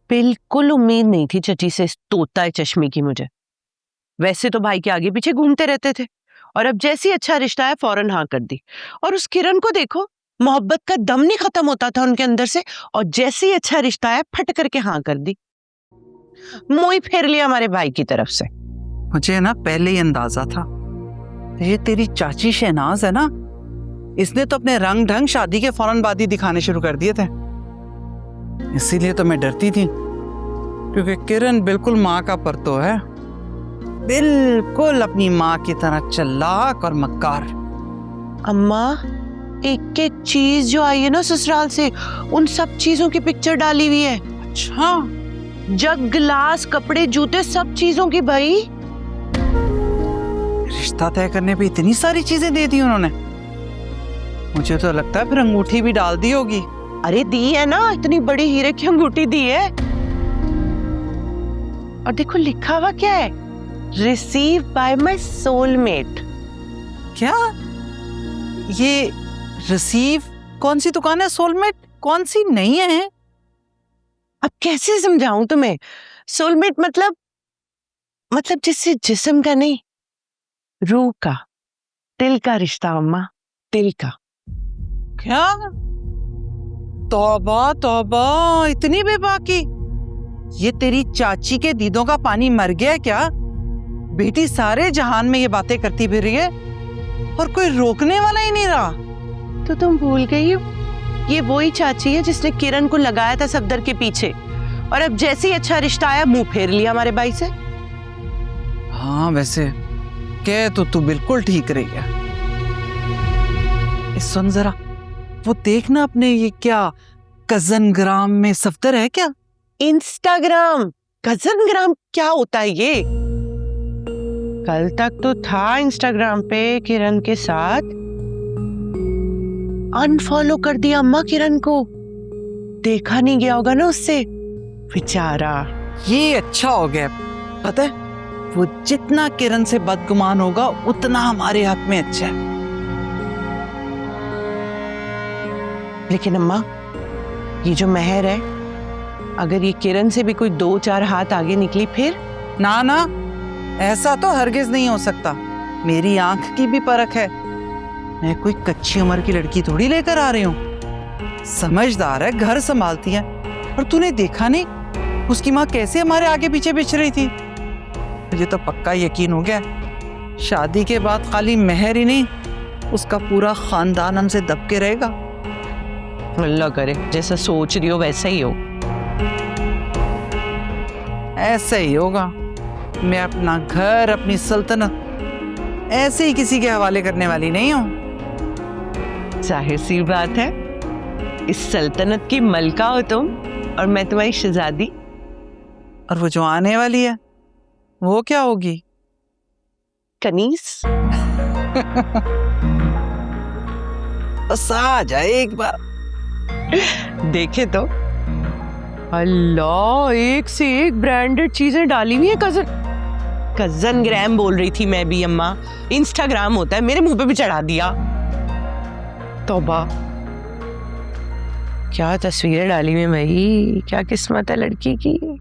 बिल्कुल उम्मीद नहीं थी चची से इस तोता चश्मे की मुझे। वैसे तो भाई के आगे पीछे घूमते रहते थे और अब जैसी अच्छा रिश्ता है फौरन हाँ कर दी। और उस किरण को देखो, मोहब्बत का दम नहीं खत्म होता था उनके अंदर से, और जैसे ही अच्छा रिश्ता है फट करके हाँ कर दी। मुंह ही फेर लिया हमारे भाई की तरफ से। मुझे ना पहले ही अंदाजा था, ये तेरी चाची शहनाज है ना, इसने तो अपने रंग ढंग शादी के फौरन बाद ही दिखाने शुरू कर दिए थे। इसीलिए तो मैं डरती थी, क्योंकि किरण बिल्कुल माँ का परतो है, बिल्कुल अपनी माँ की तरह चालाक और मक्कार। अम्मा, एक एक चीज जो आई है ना ससुराल से, उन सब चीजों की पिक्चर डाली हुई है। अच्छा, जग, गिलास, कपड़े, जूते, सब चीजों की भाई। रिश्ता तय करने पे इतनी सारी चीजें दे दी उन्होंने। मुझे तो लगता है फिर अंगूठी भी डाल दी होगी। अरे दी है ना, इतनी बड़ी हीरे की अंगूठी दी है। और देखो लिखा हुआ क्या है, रिसीव बाय माय सोलमेट। क्या? ये रिसीव कौन सी दुकान है? सोलमेट कौन सी नहीं है? अब कैसे समझाऊं तुम्हें? सोलमेट मतलब जिससे जिस्म का नहीं, रूह का, दिल का रिश्ता अम्मा, दिल का। क्या? तौबा तौबा, इतनी बेबाकी। ये तेरी चाची के दीदों का पानी मर गया क्या? बेटी सारे जहान में ये बातें करती फिर रही है और कोई रोकने वाला ही नहीं रहा। तो तुम भूल गई हो, ये वही चाची है जिसने किरण को लगाया था सफदर के पीछे, और अब जैसे ही अच्छा रिश्ता आया मुंह फेर लिया हमारे भाई से। हाँ, वैसे कह तो तू बिल्कुल ठीक रही है। सुन जरा, वो देखना अपने ये क्या कजन ग्राम में सफदर है क्या? इंस्टाग्राम। कजन ग्राम क्या होता है ये? कल तक तो था इंस्टाग्राम पे किरण के साथ, अनफॉलो कर दिया अम्मा किरण को। देखा नहीं गया होगा ना उससे, बेचारा। ये अच्छा हो गया। पता है, वो जितना किरण से बदगुमान होगा उतना हमारे हक में अच्छा है। लेकिन अम्मा, ये जो मेहर है, अगर ये किरण से भी कोई 2-4 हाथ आगे निकली फिर? ना ना, ऐसा तो हरगिज नहीं हो सकता। मेरी आंख की भी परख है, मैं कोई कच्ची उम्र की लड़की थोड़ी लेकर आ रही हूँ। समझदार है, घर संभालती है। और तूने देखा नहीं उसकी माँ कैसे हमारे आगे पीछे बिछ रही थी? मुझे तो पक्का यकीन हो गया, शादी के बाद खाली मेहर ही नहीं, उसका पूरा खानदान हमसे दब के रहेगा। अल्लाह करे जैसा सोच रही हो वैसा ही हो। ऐसा ही होगा। मैं अपना घर, अपनी सल्तनत ऐसे ही किसी के हवाले करने वाली नहीं हूँ। जाहिर सी बात है, इस सल्तनत की मलका हो तुम और मैं तुम्हारी शहजादी। और वो जो आने वाली है वो क्या होगी? कनीस। बस आ जाए एक बार। देखे तो। अल्लाह, एक से एक ब्रांडेड चीजें डाली हुई है। कजन ग्राम बोल रही थी मैं भी अम्मा, इंस्टाग्राम होता है, मेरे मुंह पे भी चढ़ा दिया। तौबा, क्या तस्वीरें डाली हुई भाई, क्या किस्मत है लड़की की।